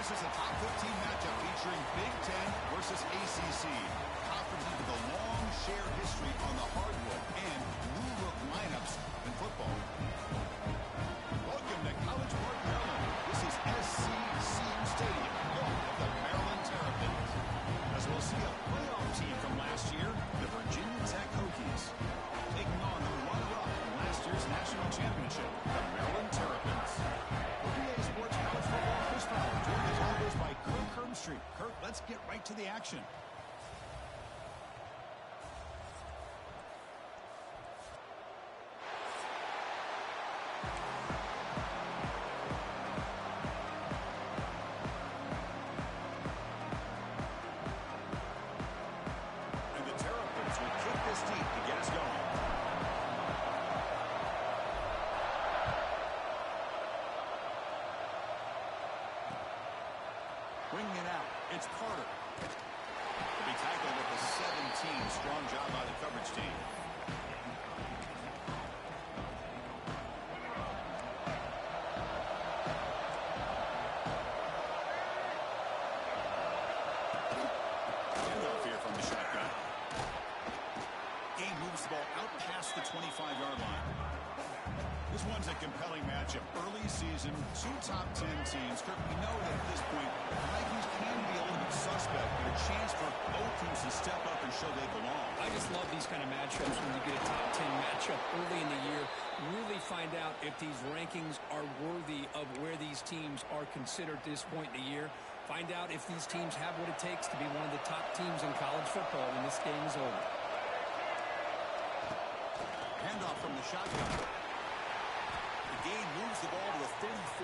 This is a top 15 matchup featuring Big Ten versus ACC. Conferences with a long shared history on the hardwood and new look lineups in football. Welcome to College Park, Maryland. This is SCCM Stadium, home of the Maryland Terrapins. As we'll see a playoff team from last year, the Virginia Tech Hokies, taking on the runner-up from last year's national championship, the Maryland Terrapins. Sports College Football Chris Fowler, joined as always by Kirk Herbstreit. Kirk, let's get right to the action. And the Terrapins will kick this deep to get us going. Bringing it out, it's Carter. He'll be tackled at the 17. Strong job by the coverage team. Handoff here from the shotgun. Game moves the ball out past the 25-yard line. This one's a compelling matchup. Early season, two top 10 teams. Kirk, we know that at this point, the Vikings can be a little bit suspect, but a chance for both teams to step up and show they belong. I just love these kind of matchups when you get a top 10 matchup early in the year. Really find out if these rankings are worthy of where these teams are considered at this point in the year. Find out if these teams have what it takes to be one of the top teams in college football when this game is over. Handoff from the shotgun. Gain moves the ball to the 34.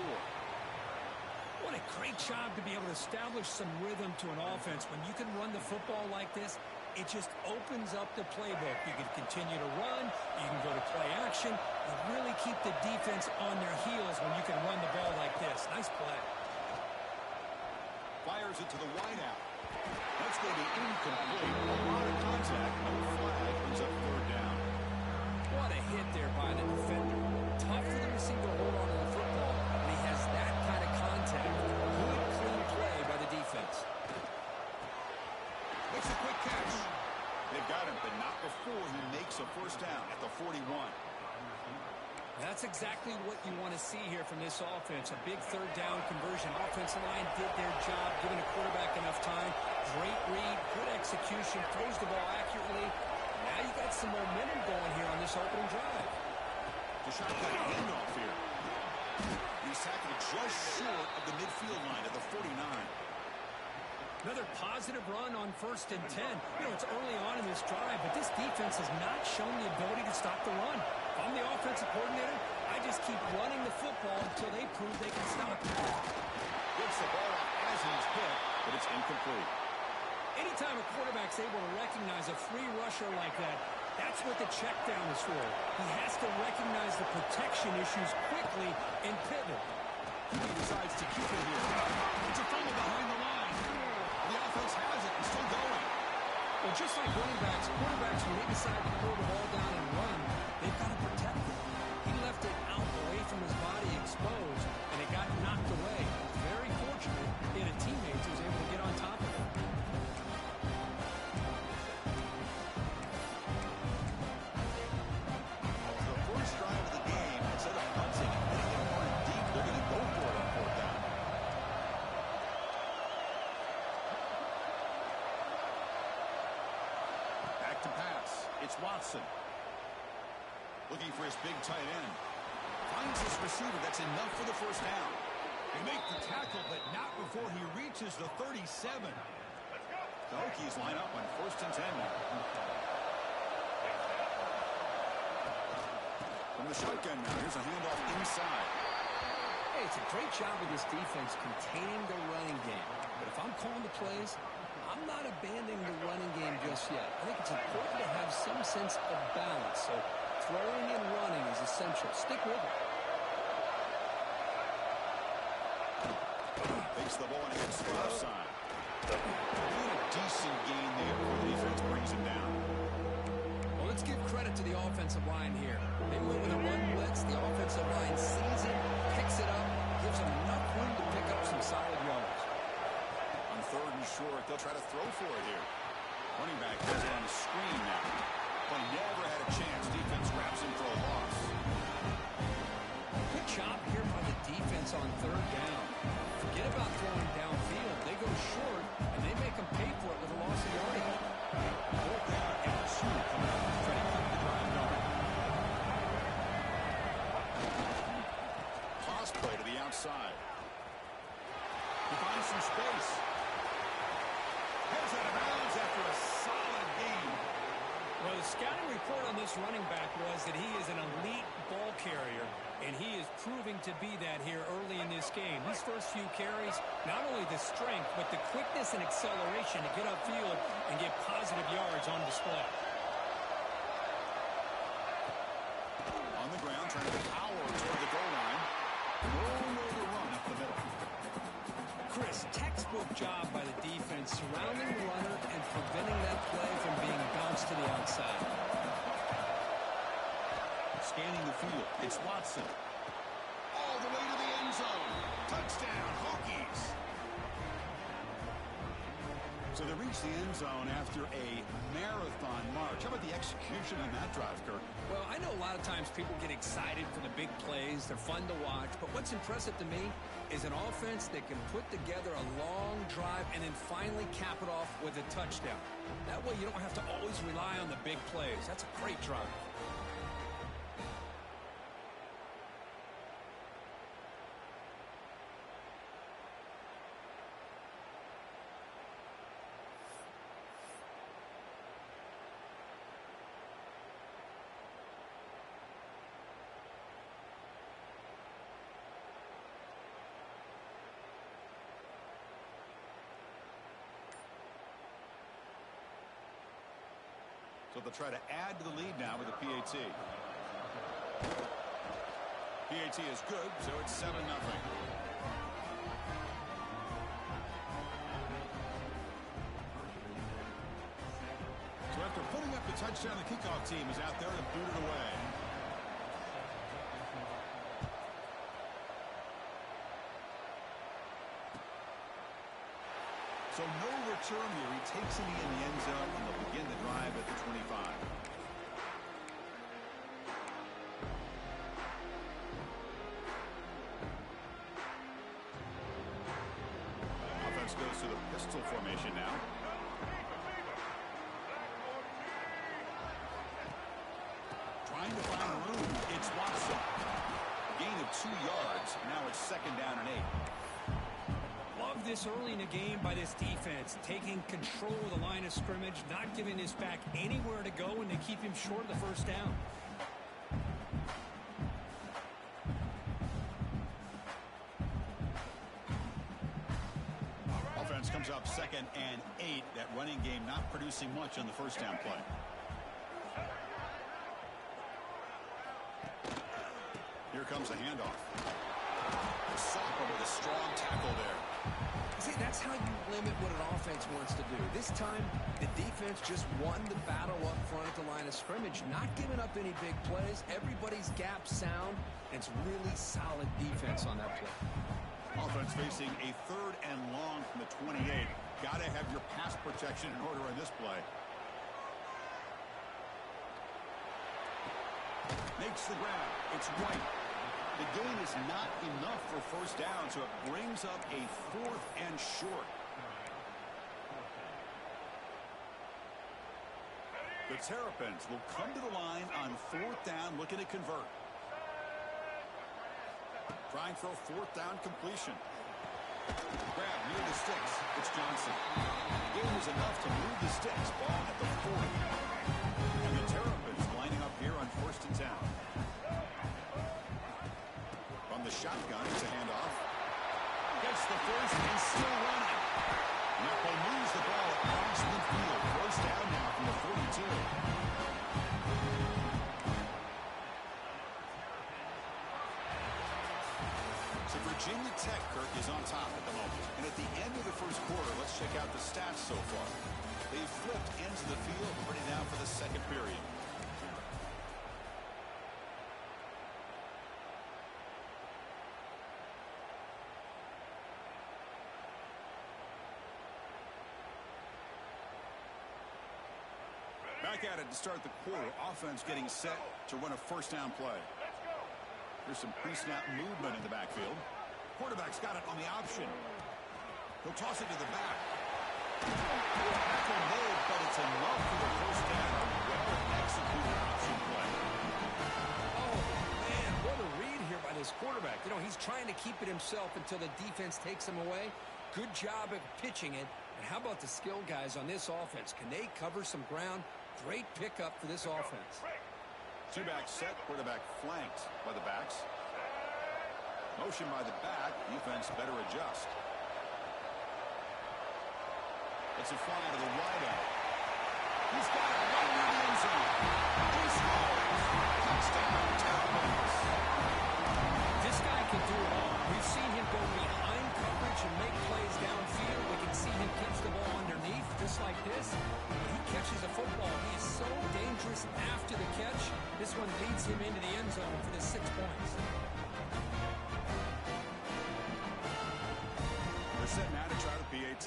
What a great job to be able to establish some rhythm to an offense. When you can run the football like this, it just opens up the playbook. You can continue to run. You can go to play action. And really keep the defense on their heels when you can run the ball like this. Nice play. Fires it to the wideout. That's going to be incomplete. A lot of contact. No flag. Brings up third down. What a hit there by the defender. Tough for the receiver to hold on to the football, and he has that kind of contact. Good, clean play by the defense. Makes a quick catch. They've got him, but not before he makes a first down at the 41. That's exactly what you want to see here from this offense. A big third down conversion. Offensive line did their job, giving the quarterback enough time. Great read, good execution, throws the ball accurately. Now you got some momentum going here on this opening drive. The shotgun handoff here. He's tackled just short of the midfield line at the 49. Another positive run on 1st and 10. You know, it's early on in this drive, but this defense has not shown the ability to stop the run. If I'm the offensive coordinator, I just keep running the football until they prove they can stop it. Gets the ball off as he's hit, but it's incomplete. Anytime a quarterback's able to recognize a free rusher like that, that's what the check down is for. He has to recognize the protection issues quickly and pivot. He decides to keep it here. It's a fumble behind the line. The offense has it and still going. Well, just like running backs, quarterbacks, when they decide to pull the ball down and run, they've got to protect it. He left it out away from his body exposed, and it got knocked away. Very fortunate he had a teammate who was able to get on top of it. Watson looking for his big tight end. Finds his receiver. That's enough for the first down. They make the tackle, but not before he reaches the 37. The Hokies line up on 1st and 10 now. From the shotgun now, here's a handoff inside. Hey, it's a great job of this defense containing the running game. But if I'm calling the plays, I'm not abandoning the running game just yet. I think it's important to have some sense of balance. So throwing and running is essential. Stick with it. Takes the ball and hits the left side. Doing a decent gain there. The defense brings him down. Well, let's give credit to the offensive line here. They went with a run blitz. The offensive line sees it, picks it up, gives them enough room to pick up some solid yards. They'll try to throw for it here. Running back has it on the screen now. But never had a chance. Defense grabs him for a loss. Good job here by the defense on third down. Forget about throwing downfield. They go short, and they make them pay for it with a loss of yardage. Fourth down and 2 coming up. Try to keep the drive going. Toss play to the outside. He finds some space. Heads out of bounds after a solid game. Well, the scouting report on this running back was that he is an elite ball carrier, and he is proving to be that here early in this game. These first few carries, not only the strength, but the quickness and acceleration to get upfield and get positive yards on display. On the ground, trying to power toward the goal line. Nowhere to run up the middle. Chris, textbook job by the defense, surrounding the runner and preventing that play from being bounced to the outside. Scanning the field, it's Watson. All the way to the end zone. Touchdown, Hokies. So they reach the end zone after a marathon march. How about the execution on that drive, Kirk? Well, I know a lot of times people get excited for the big plays. They're fun to watch. But what's impressive to me is an offense that can put together a long drive and then finally cap it off with a touchdown. That way you don't have to always rely on the big plays. That's a great drive. So they'll try to add to the lead now with a PAT. PAT is good, so it's 7-0. So after putting up the touchdown, the kickoff team is out there to boot it away. So no return here. He takes it in the end zone, and they'll begin the drive at the 25. Offense goes to the pistol formation now. Trying to find room. It's Watson. Gain of 2 yards. Now it's 2nd down and 8. Love this early in the game by this defense, taking control of the line of scrimmage, not giving this back anywhere to go, and to keep him short of the first down. Offense comes up 2nd and 8. That running game not producing much on the first down play. Here comes the handoff. Soccer with a strong tackle there. See, that's how you limit what an offense wants to do. This time, the defense just won the battle up front at the line of scrimmage, not giving up any big plays. Everybody's gap sound, and it's really solid defense on that play. Offense facing a 3rd and long from the 28. Got to have your pass protection in order on this play. Makes the grab. It's White. The gain is not enough for first down, so it brings up a 4th and short. The Terrapins will come to the line on 4th down, looking to convert. Trying for a 4th down completion. Grab near the sticks. It's Johnson. The gain is enough to move the sticks. Ball at the 40. And the Terrapins lining up here on 1st and 10. From the shotgun, it's a handoff. Gets the first and still running. Knuckle moves the ball across the field. First down now from the 42. So Virginia Tech, Kirk, is on top at the moment. And at the end of the first quarter, let's check out the stats so far. They've flipped ends of the field, ready now for the 2nd period. Back at it to start the quarter. Offense getting set to run a first down play. There's some pre-snap movement in the backfield. Quarterback's got it on the option. He'll toss it to the back. Tackle made, but it's enough for the first down. Well-executed option play. Oh, man, what a read here by this quarterback. You know, he's trying to keep it himself until the defense takes him away. Good job at pitching it. And how about the skill guys on this offense? Can they cover some ground? Great pickup for this offense. Two-back set, quarterback flanked by the backs. Motion by the back, defense better adjust. It's a fly to the wide end. He's got it right near the end zone. He scores. Touchdown, Cowboys. This guy can do it all. We've seen him go behind coverage and make plays downfield. We can see him catch the ball underneath, just like this. When he catches a football, he is so dangerous after the catch. This one leads him into the end zone for the 6 points. They're set now to try the PAT.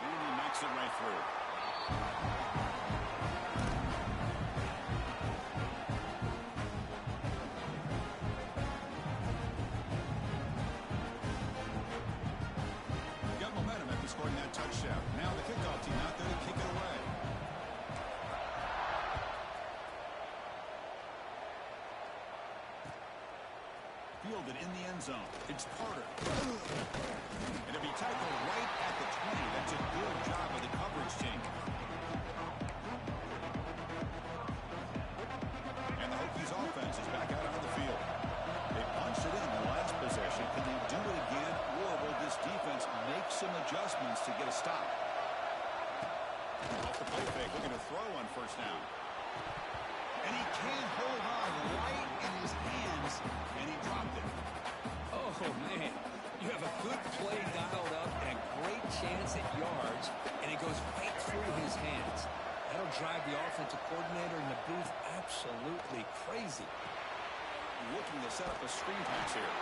And he knocks it right through. Got momentum after scoring that touchdown. Now the kickoff team out there to kick it away. Fielded in the end zone. It's Carter. And it'll be tackled right at the 20. That's a good job of the coverage team. And the Hokies offense is back out on the field. They punched it in the last possession. Can they do it again, or will this defense make some adjustments to get a stop? Off the play fake, looking to throw on first down. And he can't hold on right in his hands, and he dropped it. Oh, man. You have a good play dialed up and a great chance at yards, and it goes right through his hands. That'll drive the offensive coordinator in the booth absolutely crazy. Looking to set up a screen pass here.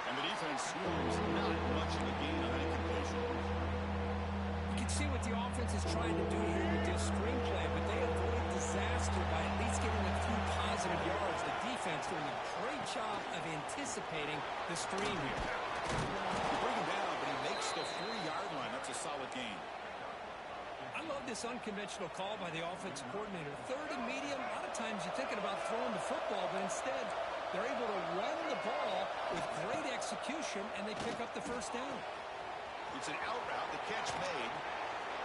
And the defense screws not much of a gain on that completion. You can see what the offense is trying to do here with this screen play, but they avoid disaster by at least getting a few positive yards. The defense doing a great job of anticipating the screen here. You bring him down, but he makes the 3-yard line. That's a solid gain. I love this unconventional call by the offensive coordinator. Third and medium, a lot of times you're thinking about throwing the football, but instead they're able to run the ball with great execution, and they pick up the first down. It's an out route, the catch made.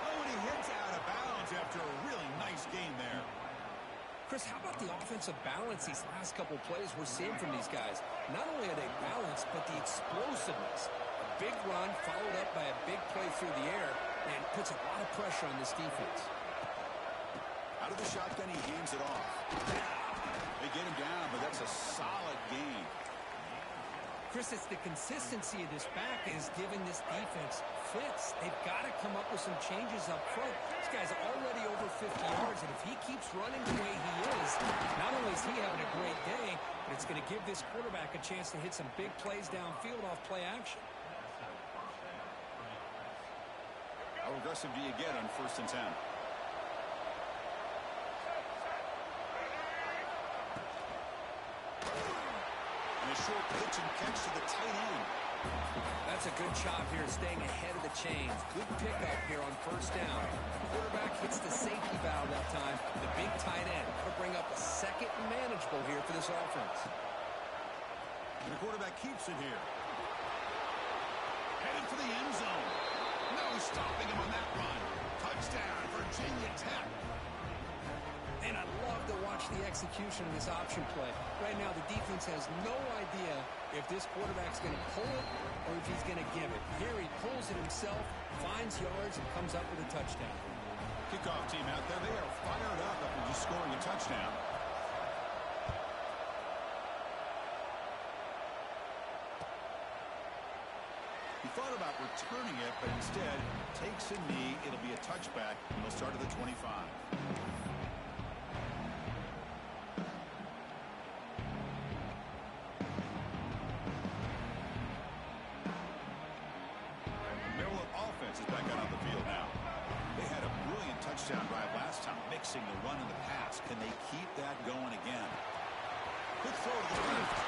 Oh, and he hits out of bounds after a really nice gain there. Chris, how about the offensive balance these last couple plays we're seeing from these guys? Not only are they balanced, but the explosiveness. A big run followed up by a big play through the air, and puts a lot of pressure on this defense. Out of the shotgun, he hands it off. They get him down, but that's a solid gain. Chris, it's the consistency of this back is giving this defense fits. They've got to come up with some changes up front. This guy's already over 50 yards, and if he keeps running the way he is, not only is he having a great day, but it's going to give this quarterback a chance to hit some big plays downfield off play action. How aggressive do you get on 1st and 10? A short pitch and catch to the tight end. That's a good job here, staying ahead of the chains. Good pickup here on first down. Quarterback hits the safety valve that time. The big tight end. That'll bring up a second and manageable here for this offense. And the quarterback keeps it here. Headed for the end zone. No stopping him on that run. Touchdown, Virginia Tech. And I love to watch the execution of this option play. Right now, the defense has no idea if this quarterback's going to pull it or if he's going to give it. Here he pulls it himself, finds yards, and comes up with a touchdown. Kickoff team out there, they are fired up after just scoring a touchdown. He thought about returning it, but instead takes a knee. It'll be a touchback, and they'll start at the 25. mixing the run and the pass. Can they keep that going again? Quick throw to the left.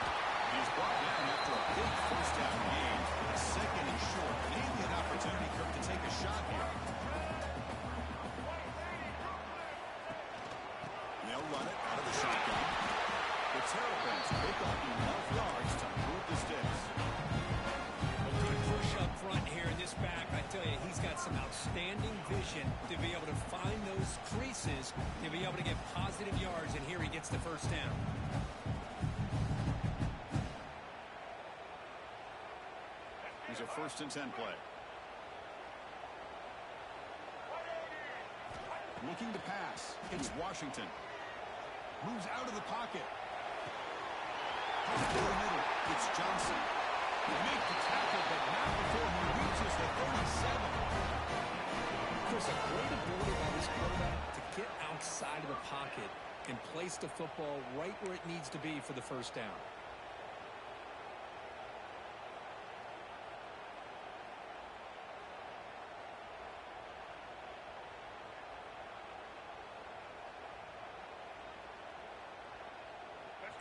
He's brought down after a big first down gain. A second and short. Maybe an opportunity, Kirk, to take a shot here. They'll run it out of the shotgun. The Terrapins pick up enough yards to move the sticks. A good push up front here in this back. I tell you, he's got some outstanding vision to be able to find those creases, to be able to get positive yards, and here he gets the first down. Here's a 1st and 10 play. Looking to pass. It's Washington. Moves out of the pocket. Over the middle. It's Johnson. They make the tackle, but not before he reaches the 37. Chris, a great ability by this quarterback to get outside of the pocket and place the football right where it needs to be for the first down.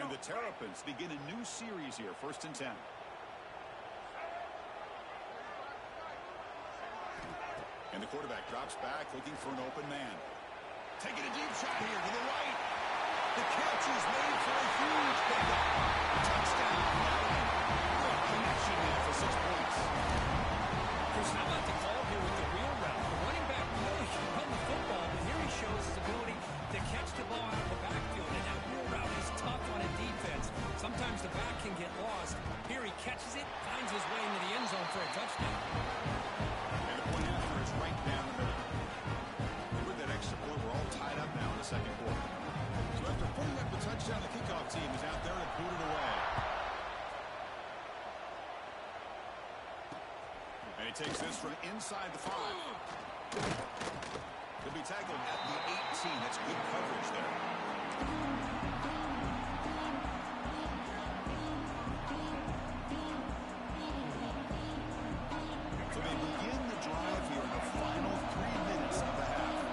And the Terrapins begin a new series here, 1st and 10. And the quarterback drops back, looking for an open man. Taking a deep shot here to the right. The catch is made for a huge pickup. Touchdown. Good connection there for 6 points. Chris, how about the call here with the wheel route? The running back really should run the football, but here he shows his ability to catch the ball out of the backfield, and that wheel route is tough on a defense. Sometimes the back can get lost. Here he catches it, finds his way into the end zone for a touchdown. And the point after is right down the middle. And with that extra point, we're all tied up now in the 2nd quarter. So after putting up the touchdown, the kickoff team is out there to boot it away. And he takes this from inside the 5. Could be tackled at the 18. That's good coverage there. So they begin the drive here in the final 3 minutes of the half.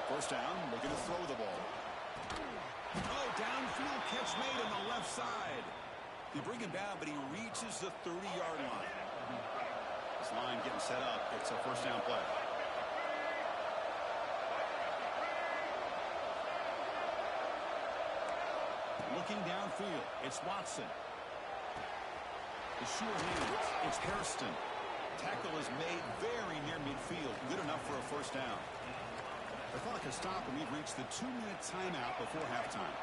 First down, looking to throw the ball. Oh, downfield catch made on the left side. They bring him down, but he reaches the 30-yard line. This line getting set up. It's a 1st down play. Looking downfield, it's Watson. The sure hands, it's Hairston. Tackle is made very near midfield. Good enough for a 1st down. The clock has stopped, and we've reached the 2-minute timeout before halftime.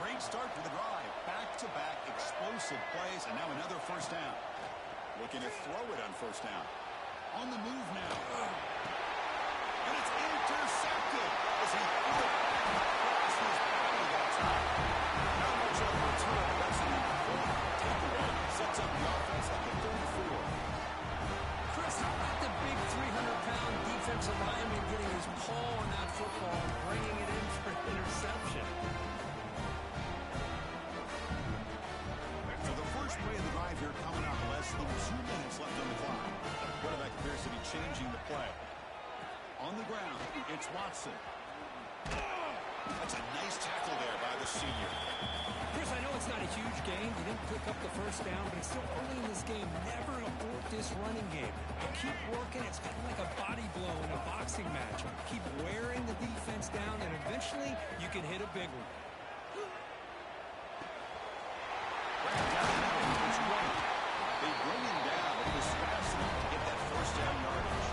Great start to the drive. Back-to-back explosive plays, and now another 1st down. Looking to throw it on 1st down. On the move now. And it's intercepted as he threw it across his body that time. Not much of a return. That's an important takeaway. Sets up the offense at the 34. Chris, how about the big 300-pound defensive lineman getting his paw on that football and bringing it in for an interception? So the first play of the drive here coming up, less than 2 minutes left on the clock. The quarterback appears to be changing the play. On the ground, it's Watson. That's a nice tackle there by the senior. Chris, I know it's not a huge game. You didn't pick up the first down, but it's still early in this game. Never abort this running game. You keep working. It's kind of like a body blow in a boxing match. Keep wearing the defense down, and eventually you can hit a big one. They bring him down, but he was fast enough to get that 1st down yardage.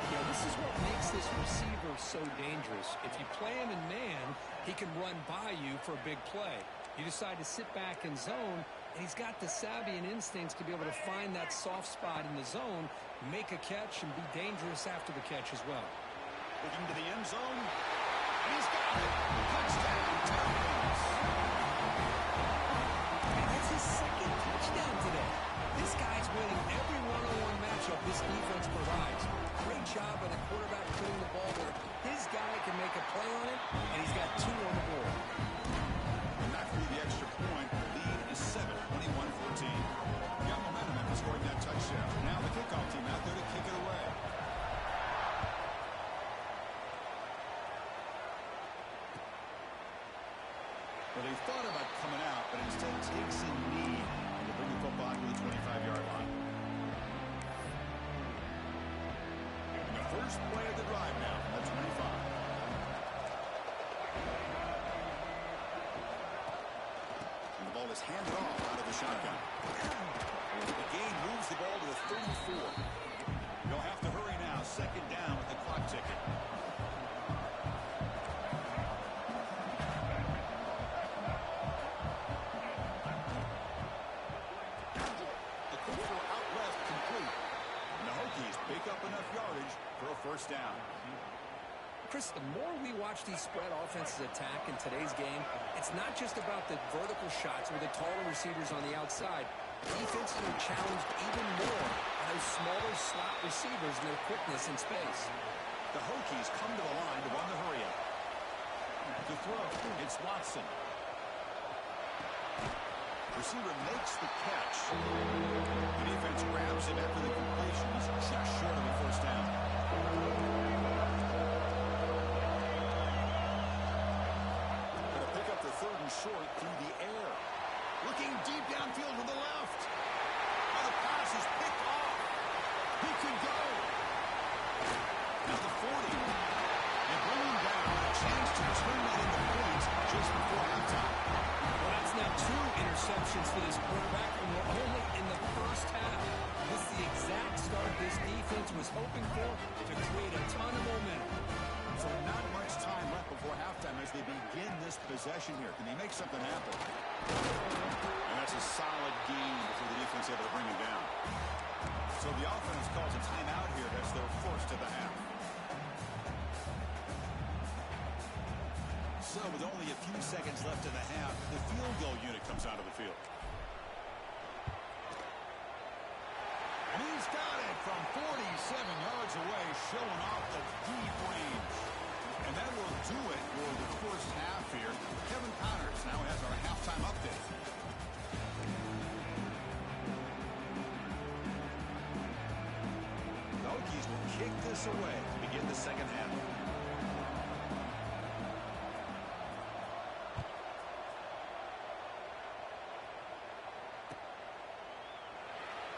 You know, this is what makes this receiver so dangerous. If you play him in man, he can run by you for a big play. You decide to sit back in zone, and he's got the savvy and instincts to be able to find that soft spot in the zone, make a catch, and be dangerous after the catch as well. Looking to the end zone, and he's got it. Touchdown, Terrapins. And that's his 2nd touchdown today. This guy's winning every one-on-one matchup this defense provides. Great job by the quarterback putting the ball where his guy can make a play on it, and he's got 2 on the board. And not through the extra point, the lead is 7, 21-14. Got momentum after scoring that touchdown. Now the kickoff team out there to kick it away. Well, they thought about coming out, but instead takes a knee to bring the football to the 25-yard line. And the first play of the drive now at 25. And the ball is handed off out of the shotgun. The game moves the ball to the 34. They'll have to hurry now. Second down with the clock ticking. The quick throw out left complete. And the Hokies pick up enough yardage for a first down. Chris, the more we watch these spread offenses attack in today's game, it's not just about the vertical shots or the taller receivers on the outside. Defenses are challenged even more by those smaller slot receivers and their quickness in space. The Hokies come to the line to run the hurry up. To throw, it's Watson. Receiver makes the catch. The defense grabs him after the completion. He's just short of a first down. Going to pick up the third and short through the air. Looking deep downfield to the left. Oh, the pass is picked off. He could go. At the 40. They bring him down. A chance to turn that into points just before halftime. Well, that's now 2 interceptions for this quarterback, and we're only in the first half. This is the exact start this defense was hoping for to create a ton of momentum. So not much time left before halftime as they begin this possession here. Can they make something happen? And that's a solid gain before the defense able to bring him down. So the offense calls a timeout here as they're forced to the half. So with only a few seconds left in the half, the field goal unit comes out of the field. And he's got it from 47 yards away, showing off the deep range. And that will do it for the first half here. Kevin Connors now has our halftime update. The Hokies will kick this away to begin the second half.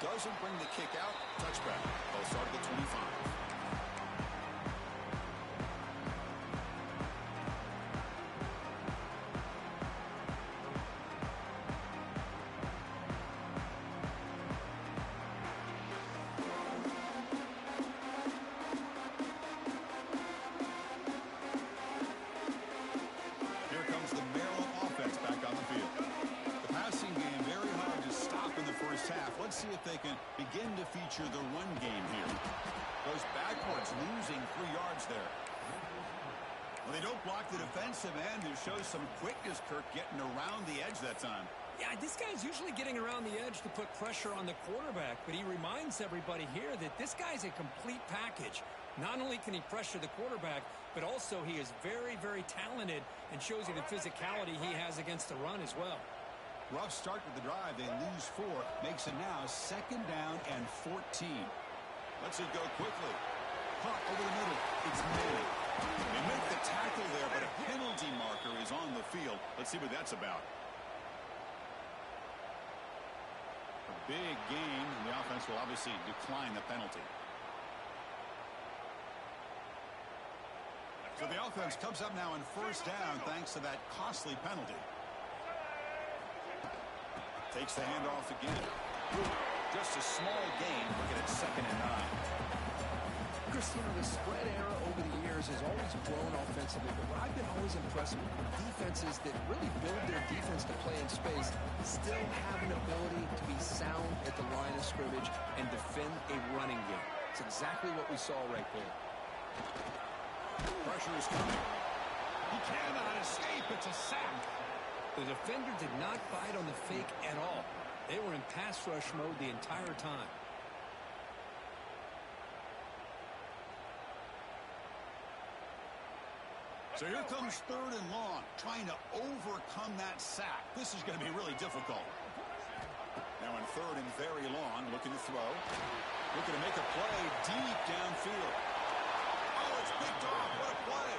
Doesn't bring the kick out. Touchback. Ball started at 25. Here comes the Maryland offense back on the field. The passing game very hard to stop in the first half. Let's see if they can begin to feature the run game here. Goes backwards, losing 3 yards there. Well, they don't block the defensive end, who shows some quickness, Kirk, getting around the edge that time. Yeah, this guy's usually getting around the edge to put pressure on the quarterback, but he reminds everybody here that this guy's a complete package. Not only can he pressure the quarterback, but also he is very, very talented and shows you the physicality he has against the run as well. Rough start with the drive. They lose 4. Makes it now second down and 14. Lets it go quickly. Punt over the middle. It's Manning. They make the tackle there, but a penalty marker is on the field. Let's see what that's about. A big gain, and the offense will obviously decline the penalty. So the offense comes up now on first down thanks to that costly penalty. Takes the handoff again. Just a small gain. Looking at second and 9. Chris, the spread era over the years has always grown offensively, but what I've been always impressed with defenses that really build their defense to play in space still have an ability to be sound at the line of scrimmage and defend a running game. It's exactly what we saw right there. Pressure is coming. He cannot escape. It's a sack. The defender did not bite on the fake at all. They were in pass rush mode the entire time. So here comes third and long, trying to overcome that sack. This is going to be really difficult. Now in third and very long, looking to throw. Looking to make a play deep downfield. Oh, it's picked off. What a play.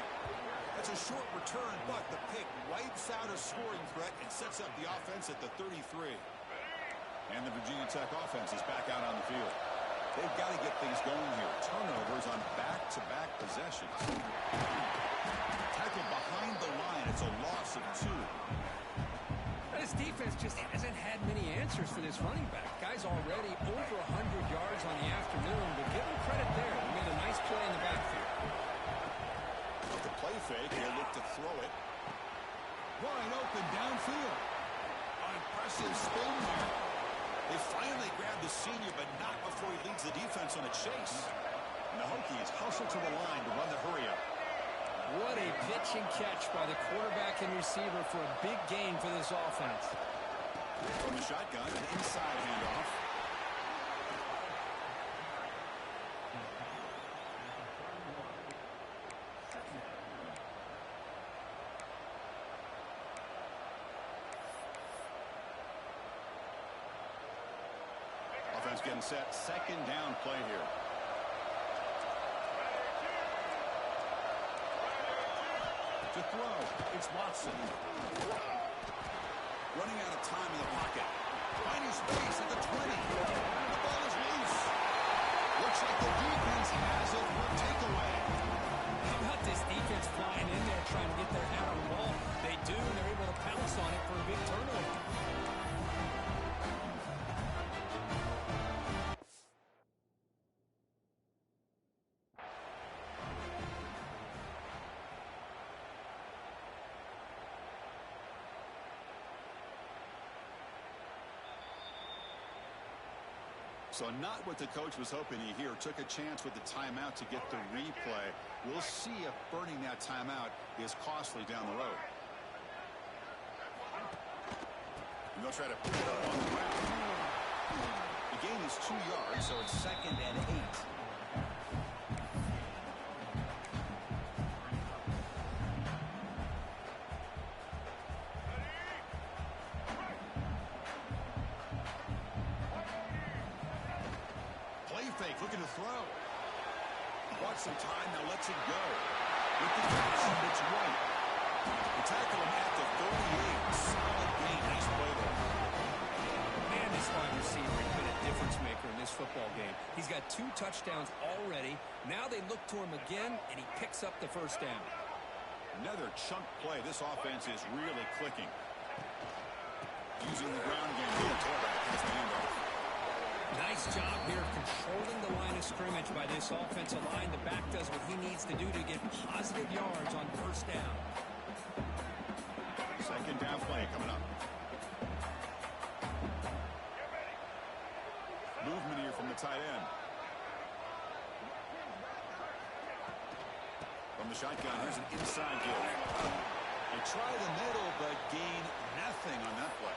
That's a short return, but the pick wipes out a scoring threat and sets up the offense at the 33. And the Virginia Tech offense is back out on the field. They've got to get things going here. Turnovers on back-to-back possessions. Tackle behind the line. It's a loss of 2. This defense just hasn't had many answers for this running back. Guy's already over 100 yards on the afternoon, but give him credit there. He made a nice play in the backfield. With the play fake, he'll look to throw it. Wide open downfield. Impressive spin there. They finally grabbed the senior, but not before he leads the defense on a chase. And the Hokies hustle to the line to run the hurry-up. What a pitch and catch by the quarterback and receiver for a big gain for this offense. From the shotgun, an inside handoff. Offense getting set. Second down play here. To throw, it's Watson. Running out of time in the pocket. Finding space at the 20. The ball is loose. Looks like the defense has it for takeaway. How about this defense flying in there trying to get their hat on the ball? They do, and they're able to pounce on it for a big turnover. So not what the coach was hoping to hear. Took a chance with the timeout to get the replay. We'll see if burning that timeout is costly down the road. And they'll try to pick it up on the ground. The gain is 2 yards, so it's 2nd and 8. Fake, looking to throw. Bought some time, now lets it go. With the catch, it's White. The tackle him at the 38. Solid gain. Nice play there. Man, this wide receiver has been a difference maker in this football game. He's got 2 touchdowns already. Now they look to him again, and he picks up the first down. Another chunk play. This offense is really clicking. Using the ground game. The tailback has the handoff. Nice job here controlling the line of scrimmage by this offensive line. The back does what he needs to do to get positive yards on first down. Second down play coming up. Movement here from the tight end. From the shotgun, here's an inside hit. They try the middle, but gain nothing on that play.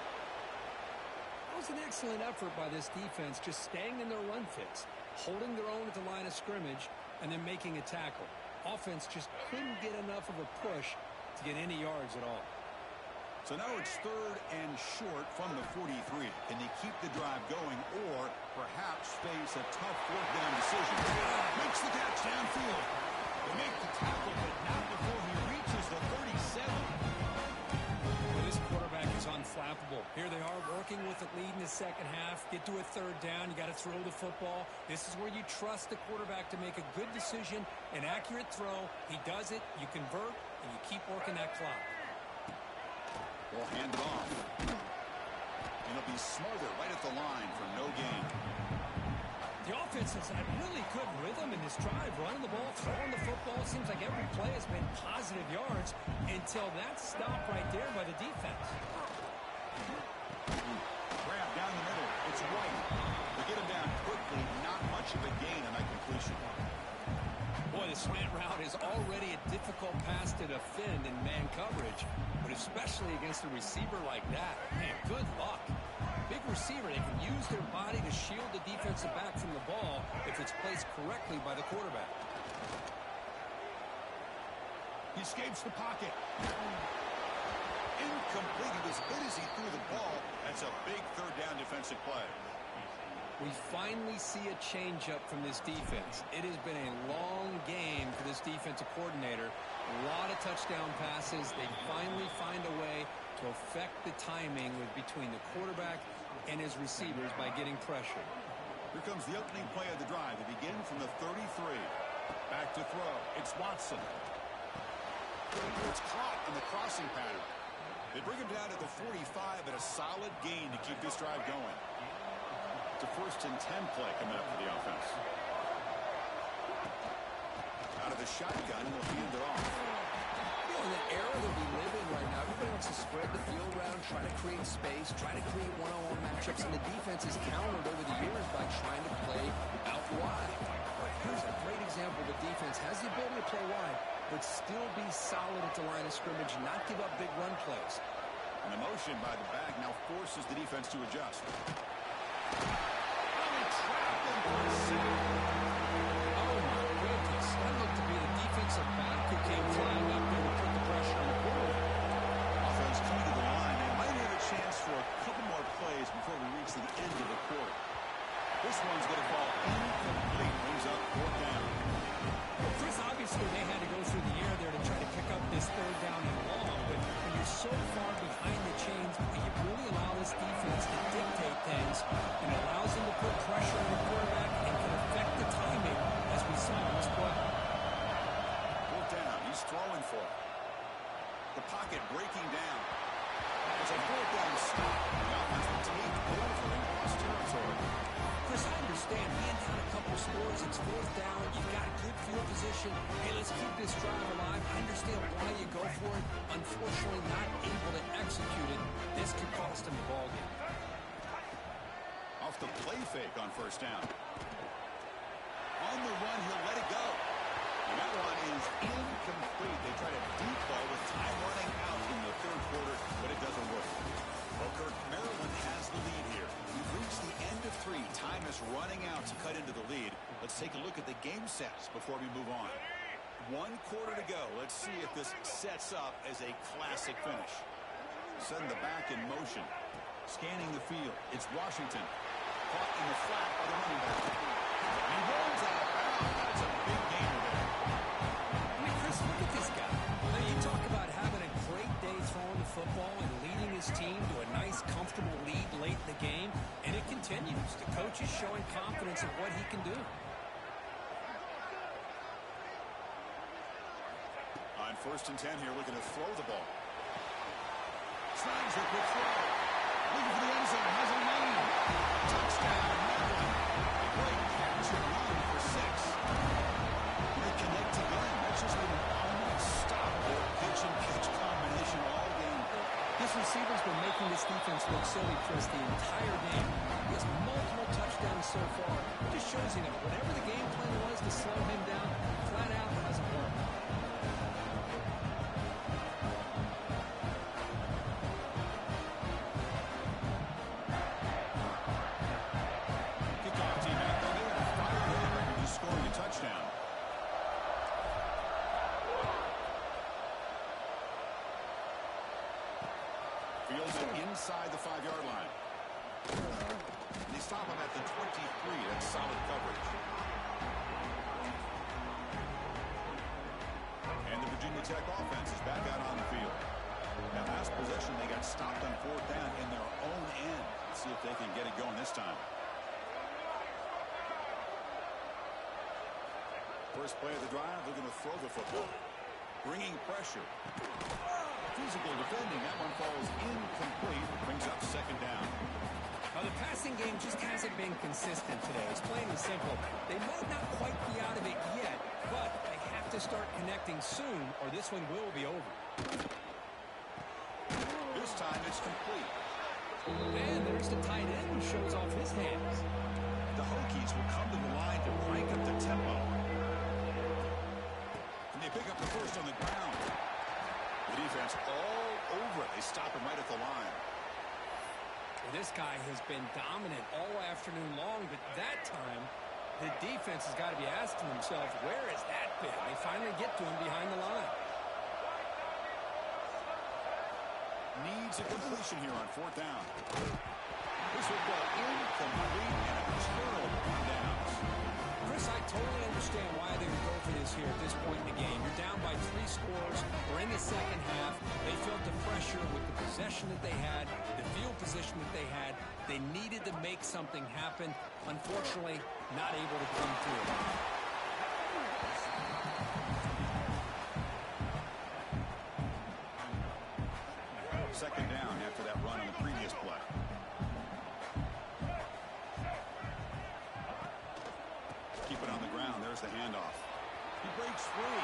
That was an excellent effort by this defense, just staying in their run fits, holding their own at the line of scrimmage, and then making a tackle. Offense just couldn't get enough of a push to get any yards at all. So now it's 3rd and short from the 43. Can they keep the drive going or perhaps face a tough 4th down decision? Makes the catch downfield. They make the tackle, but not before he reaches the 37. Well, this quarterback is unflappable. Here they are working with the lead in the second half. Get to a 3rd down. You got to throw the football. This is where you trust the quarterback to make a good decision, an accurate throw. He does it. You convert, and you keep working that clock. We'll hand it off. And it'll be Smarter right at the line for no gain. The offense has had really good rhythm in this drive, running the ball, throwing the football. It seems like every play has been positive yards until that stop right there by the defense. Grab down the middle. It's White. They get him down quickly. Not much of a gain on that completion. Boy, the slant route is already a difficult pass to defend in man coverage, but especially against a receiver like that. Man, good luck. Big receiver, they can use their body to shield the defensive back from the ball if it's placed correctly by the quarterback. He escapes the pocket. Incomplete. He was hit as he threw the ball. That's a big 3rd down defensive play. We finally see a changeup from this defense. It has been a long game for this defensive coordinator. A lot of touchdown passes. They finally find a way to affect the timing between the quarterback and his receivers by getting pressure. Here comes the opening play of the drive. They begin from the 33. Back to throw. It's Watson. It's caught in the crossing pattern. They bring him down to the 45 at a solid gain to keep this drive going. It's a 1st and 10 play coming up for the offense. Out of the shotgun, and they'll hand it off. You know, in the era that we live in right now, everybody wants to spread the field around, try to create space, try to create one-on-one matchups, and the defense is countered over the years by trying to play out wide. Here's a great example. The defense has the ability to play wide, but still be solid at the line of scrimmage, not give up big run plays. And the motion by the back now forces the defense to adjust. Oh, my goodness. That looked to be the defensive back who came flying up there to put the pressure on the quarterback. Offense coming to the line. They might have a chance for a couple more plays before we reach the end of the quarter. This one's going to fall incomplete. Brings up 4th down. Well, Chris, obviously they had to go through the air there to try to pick up this 3rd down and long, but when you're so far behind the chains, you really allow this defense to dictate things, and it allows them to put pressure on the quarterback and can affect the timing, as we saw in this play. 4th down. He's throwing for it. The pocket breaking down. It's a 4th down stop. The offense will take over in cross territory. Chris, I understand. Being down a couple scores, it's 4th down. You've got good field position. Hey, let's keep this drive alive. I understand why you go for it. Unfortunately, not able to execute it. This could cost him the ballgame. Off the play fake on 1st down. On the run, he'll let it go. And that one is incomplete. They try to deep ball with time running out in the 3rd quarter, but it doesn't work. Well, Kirk, Maryland has the lead here. We've reached the end of 3. Time is running out to cut into the lead. Let's take a look at the game sets before we move on. 1 quarter to go. Let's see if this sets up as a classic finish. Setting the back in motion. Scanning the field. It's Washington. Caught in the flat by the running back. He rolls out of bounds. That's a big gainer there. I mean, Chris, look at this guy. Now, you talk about having a great day throwing the football and leading his team to a nice, comfortable lead late in the game, and it continues. The coach is showing confidence in what he can do. On 1st and 10 here, looking to throw the ball. Slides it with throw. Looking for the end zone. Has a lane. Touchdown, Maryland. A great catch and run for 6. Reconnect again. That's just been an unstoppable pitch-and-catch combination all game. This receiver's been making this defense look silly, Chris, the entire game. He has multiple touchdowns so far. It just shows you that whatever the game plan was to slow him down, flat out hasn't worked. Kickoff team out there. Fire just scoring a touchdown. Fields it inside the 5-yard line. And they stop him at the 23. That's solid coverage. And the Virginia Tech offense is back out on the field. That last possession, they got stopped on 4th down in their own end. Let's see if they can get it going this time. First play of the drive, looking to throw the football. Bringing pressure. Physical defending. That one falls incomplete. Brings up 2nd down. Now, the passing game just hasn't been consistent today. It's plain and simple. They might not quite be out of it yet, but they have to start connecting soon, or this one will be over. This time it's complete. And there's the tight end who shows off his hands. The Hokies will come to the line to crank up the tempo. And they pick up the first on the ground. The defense all over it. They stop him right at the line. Well, this guy has been dominant all afternoon long, but that time, the defense has got to be asking themselves, where has that been? They finally get to him behind the line. Needs a completion here on 4th down. This will go incomplete and a turnover on downs. Chris, I totally understand why they would go for this here at this point in the game. You're down by 3 scores. We're in the second half. They felt the pressure with the possession that they had, the field position that they had. They needed to make something happen. Unfortunately, not able to come through. Second down after that run on the previous play. Keep it on the ground. There's the handoff. He breaks free.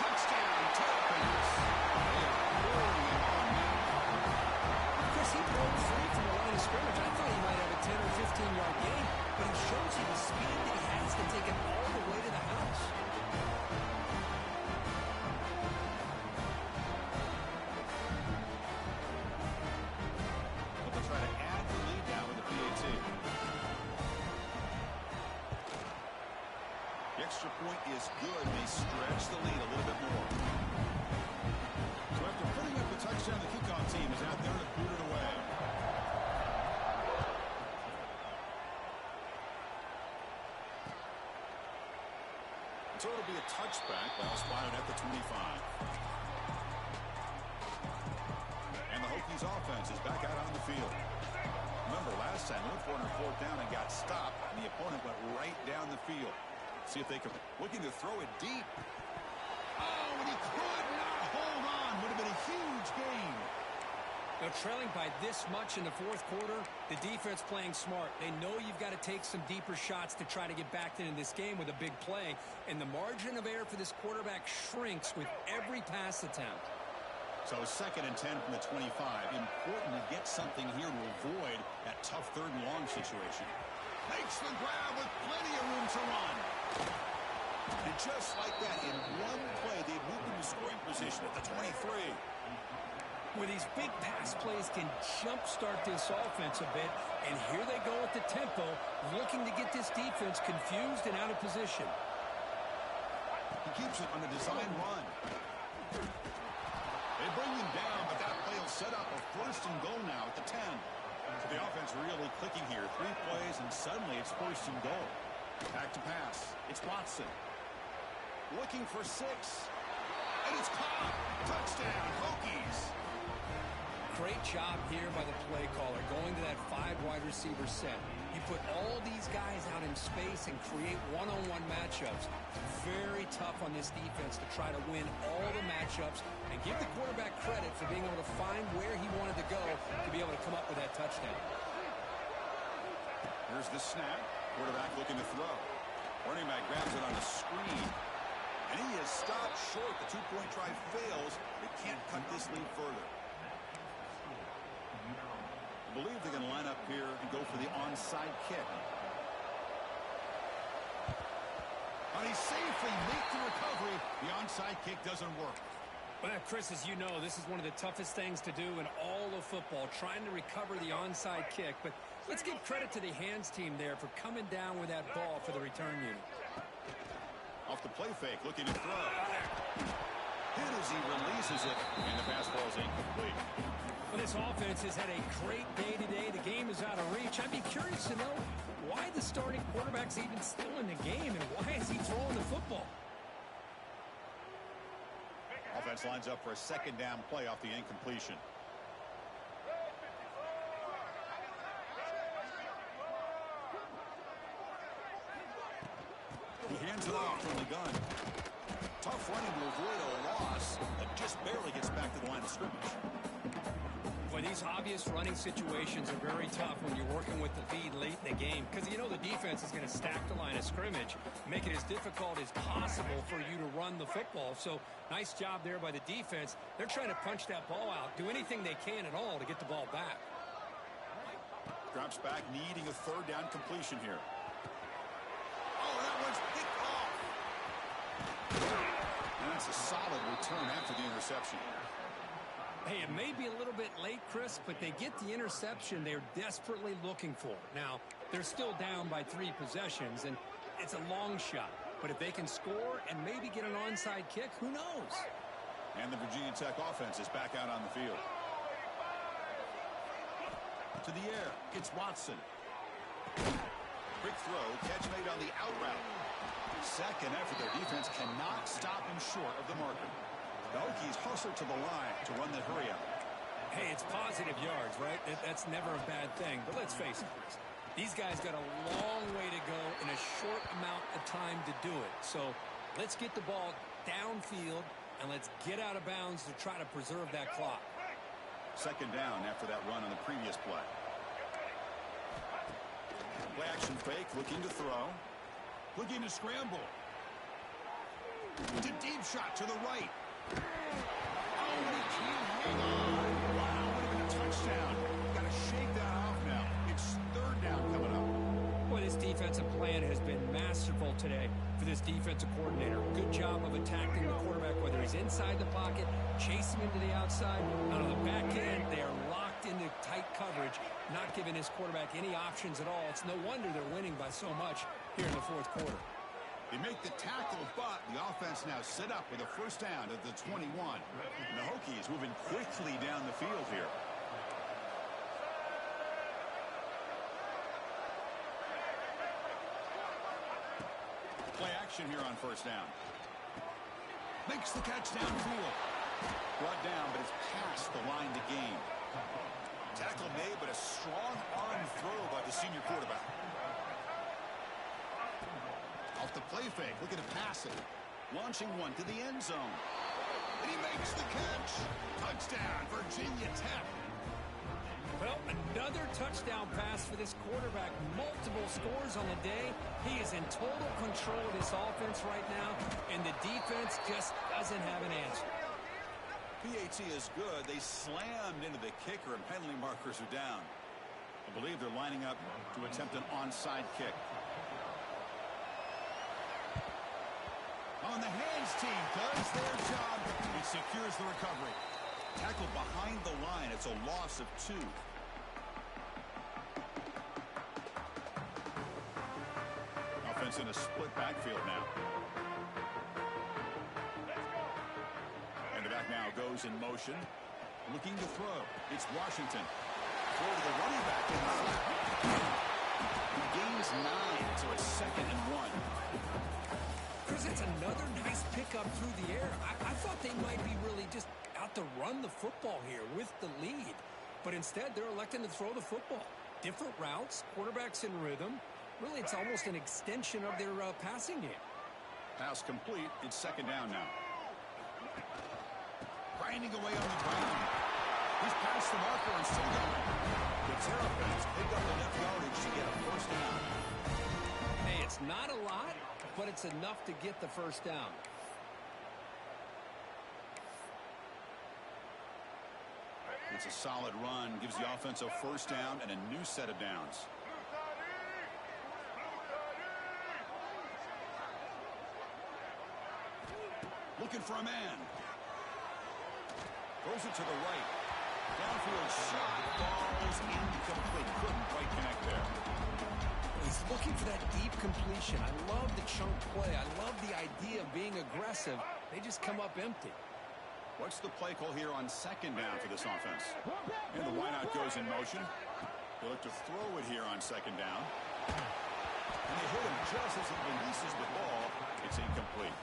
Touchdown, Terrapins. They are pouring it on now. Chris, he broke free from the line of scrimmage. I thought he might have a 10 or 15-yard gain, but he shows you the speed that he has to take it all the way to the house. But they'll try to add the lead now with the PAT. The extra point is good. They stretch the lead a little bit more. So after putting up the touchdown, the kickoff team is out there to boot it away. So it'll be a touchback. Ball spotted at the 25. And the Hokies offense is back out on the field. Remember, last time they went for it on fourth down and got stopped, and the opponent went right down the field. See if they can, looking to throw it deep. Oh, and he could not hold on. Would have been a huge gain. Now, trailing by this much in the fourth quarter, the defense playing smart. They know you've got to take some deeper shots to try to get back into this game with a big play. And the margin of error for this quarterback shrinks with every pass attempt. So 2nd and 10 from the 25. Important to get something here to avoid that tough 3rd and long situation. Makes the grab with plenty of room to run. And just like that, in one play, they moved into scoring position at the 23. Where these big pass plays can jumpstart this offense a bit. And here they go at the tempo, looking to get this defense confused and out of position. He keeps it on a design run. They bring him down, but that play will set up a 1st and goal now at the 10. So the offense really clicking here. 3 plays, and suddenly it's 1st and goal. Back to pass. It's Watson. Looking for 6. And it's caught. Touchdown, Hokies. Great job here by the play caller, going to that 5 wide receiver set. You put all these guys out in space and create one-on-one matchups. Very tough on this defense to try to win all the matchups and give the quarterback credit for being able to find where he wanted to go to be able to come up with that touchdown. Here's the snap. Quarterback looking to throw. Running back grabs it on the screen. And he is stopped short. The 2-point try fails. They can't cut this lead further. I believe they're going to line up here and go for the onside kick. And he safely makes the recovery. The onside kick doesn't work. Well, Chris, as you know, this is one of the toughest things to do in all of football, trying to recover the onside kick. But let's give credit to the hands team there for coming down with that ball for the return unit. Off the play fake, looking to throw. Hit as he releases it, and the pass ball is incomplete. Well, this offense has had a great day today. The game is out of reach. I'd be curious to know why the starting quarterback's even still in the game, and why is he throwing the football? Offense lines up for a 2nd down play off the incompletion. He hands it off from the gun. Tough running to avoid a loss, but just barely gets back to the line of scrimmage. Boy, these obvious running situations are very tough when you're working with the lead late in the game, because you know the defense is going to stack the line of scrimmage, make it as difficult as possible for you to run the football. So nice job there by the defense. They're trying to punch that ball out, do anything they can at all to get the ball back. Drops back, needing a 3rd down completion here. Oh, that one's picked off. And that's a solid return after the interception. Hey, it may be a little bit late, Chris, but they get the interception they're desperately looking for. Now, they're still down by 3 possessions, and it's a long shot. But if they can score and maybe get an onside kick, who knows? And the Virginia Tech offense is back out on the field. To the air, it's Watson. Quick throw, catch made on the out route. 2nd effort, their defense cannot stop him short of the marker. The Hokies hustle to the line to run the hurry up. Hey, it's positive yards, right? That's never a bad thing. But let's face it, these guys got a long way to go in a short amount of time to do it. So let's get the ball downfield, and let's get out of bounds to try to preserve that clock. Second down after that run on the previous play. Play action fake, looking to throw. Looking to scramble. It's a deep shot to the right. Oh, and he can't hang on. Wow, would have been a touchdown. Got to shake that off now. It's third down coming up. Boy, this defensive plan has been masterful today for this defensive coordinator. Good job of attacking the quarterback, whether he's inside the pocket, chasing him to the outside. Out of the back end, they are locked into tight coverage, not giving his quarterback any options at all. It's no wonder they're winning by so much here in the fourth quarter. They make the tackle, but the offense now set up with a first down at the 21. And the Hokies moving quickly down the field here. Play action here on first down. Makes the catch downfield. Brought down, but it's past the line to gain. Tackle made, but a strong arm throw by the senior quarterback. Off the play fake, looking to pass it. Launching one to the end zone. And he makes the catch. Touchdown, Virginia Tech. Well, another touchdown pass for this quarterback. Multiple scores on the day. He is in total control of this offense right now, and the defense just doesn't have an answer. PAT is good. They slammed into the kicker, and penalty markers are down. I believe they're lining up to attempt an onside kick. On the hands team does their job. It secures the recovery. Tackle behind the line. It's a loss of 2. Offense in a split backfield now. And the back now goes in motion. Looking to throw. It's Washington. Throw to the running back in the flat. He gains 9, so it's 2nd and 1. It's another nice pickup through the air. I thought they might be really just out to run the football here with the lead. But instead, they're electing to throw the football. Different routes, quarterbacks in rhythm. Really, it's almost an extension of their passing game. Pass complete. It's 2nd down now. Grinding away on the ground. He's past the marker and still going. The Terrapins pick up enough yardage to get a first down. Hey, it's not a lot, but it's enough to get the first down. It's a solid run. Gives the offense a first down and a new set of downs. Looking for a man. Throws it to the right. Downfield shot. Ball's incomplete. Couldn't quite connect there. He's looking for that deep completion. I love the chunk play. I love the idea of being aggressive. They just come up empty. What's the play call here on 2nd down for this offense? And the wideout goes in motion. They look to throw it here on 2nd down. And they hit him just as he releases the ball. It's incomplete.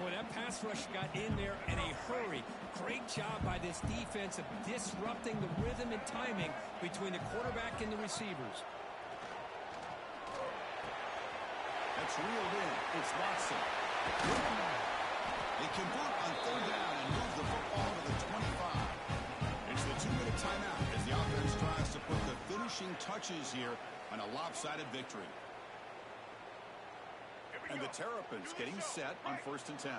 Boy, that pass rush got in there in a hurry. Great job by this defense of disrupting the rhythm and timing between the quarterback and the receivers. That's reeled in. It's Watson. They convert on 3rd down and move the football to the 25. It's the 2-minute timeout as the offense tries to put the finishing touches here on a lopsided victory. And the Terrapins getting set on 1st and 10.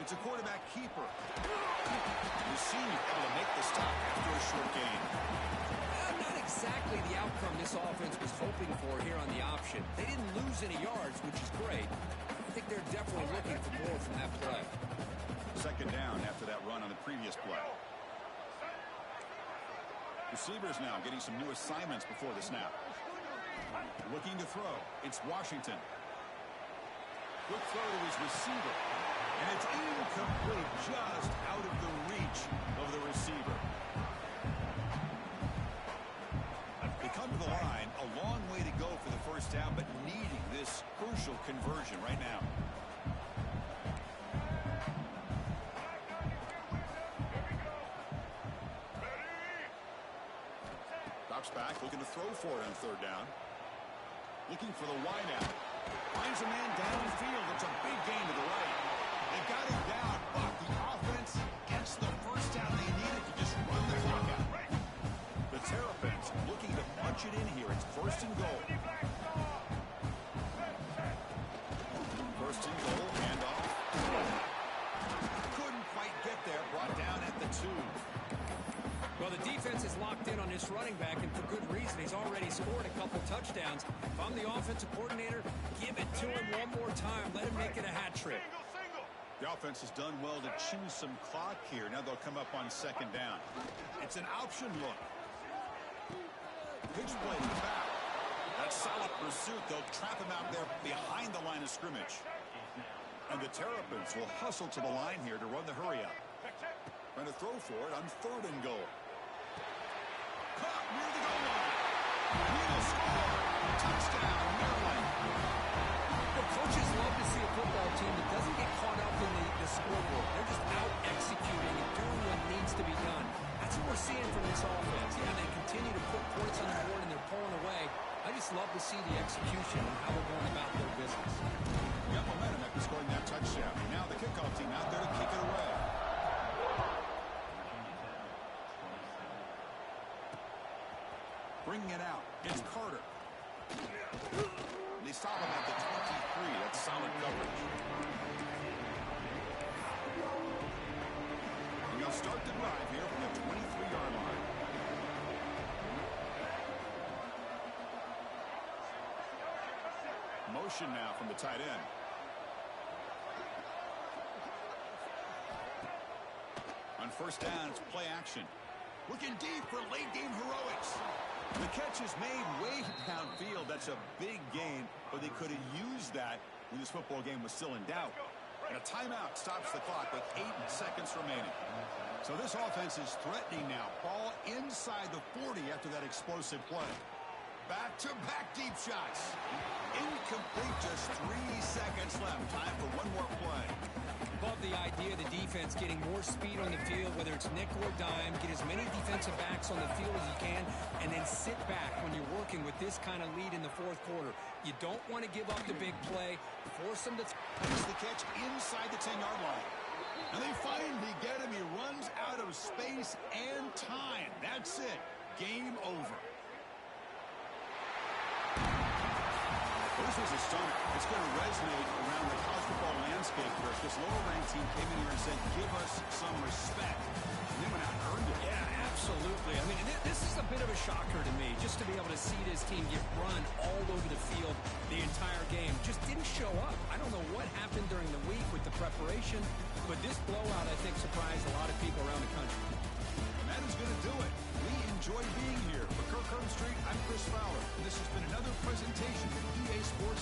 It's a quarterback keeper. The senior able to make the stop after a short gain. Not exactly the outcome this offense was hoping for here on the option. They didn't lose any yards, which is great. I think they're definitely looking for more from that play. 2nd down after that run on the previous play. Receivers now getting some new assignments before the snap. Looking to throw. It's Washington. Quick throw to his receiver. And it's incomplete, just out of the reach of the receiver. They come come to the line, a long way to go for the first down, but needing this crucial conversion right now. Drops back, looking to throw for it on third down. Looking for the wide out. Finds a man downfield. It's a big gain to the right. They got him down, but the offense gets the first down they needed to just run the clock out. The Terrapins looking to punch it in here. It's first and goal. First and goal, handoff. Couldn't quite get there. Brought down at the 2. Well, the defense is locked in on this running back, and for good reason. He's already scored a couple touchdowns. If I'm the offensive coordinator, give it to him one more time. Let him make it a hat trick. The offense has done well to chew some clock here. Now they'll come up on second down. It's an option look. Pitch play to the back. That's solid pursuit. They'll trap him out there behind the line of scrimmage. And the Terrapins will hustle to the line here to run the hurry up. Trying to throw for it on third and goal. Caught near the goal line. He'll score. Touchdown, Maryland. Well, coaches love to see a football team that doesn't get caught up in the scoreboard. They're just out executing and doing what needs to be done. That's what we're seeing from this offense. Yeah, they continue to put points on the board and they're pulling away. I just love to see the execution and how they're going about their business. Got momentum after scoring that touchdown. Now the kickoff team out there to kick it away. Bringing it out. It's Carter. They stop him at the 23. That's solid coverage. And they'll start the drive here from the 23-yard line. Motion now from the tight end. On first down, it's play action. Looking deep for late game heroics. The catch is made way downfield. That's a big gain, but they could have used that when this football game was still in doubt. And a timeout stops the clock with 8 seconds remaining. So this offense is threatening now. Ball inside the 40 after that explosive play. Back-to-back deep shots. Incomplete, just 3 seconds left. Time for one more play. Love the idea of the defense getting more speed on the field, whether it's nickel or dime, get as many defensive backs on the field as you can, and then sit back when you're working with this kind of lead in the fourth quarter. You don't want to give up the big play. Force them to... Here's the catch inside the 10-yard line. And they finally get him. He runs out of space and time. That's it. Game over. This was a stunner. It's going to resonate around the college football landscape for us. This lower-ranked team came in here and said, give us some respect. And they went out and earned it. Yeah, absolutely. I mean, this is a bit of a shocker to me, just to be able to see this team get run all over the field the entire game. Just didn't show up. I don't know what happened during the week with the preparation, but this blowout, I think, surprised a lot of people around the country. And that is going to do it. We enjoy being here. For Kirk Herbstreit, I'm Chris Fowler. And this has been another presentation of EA Sports.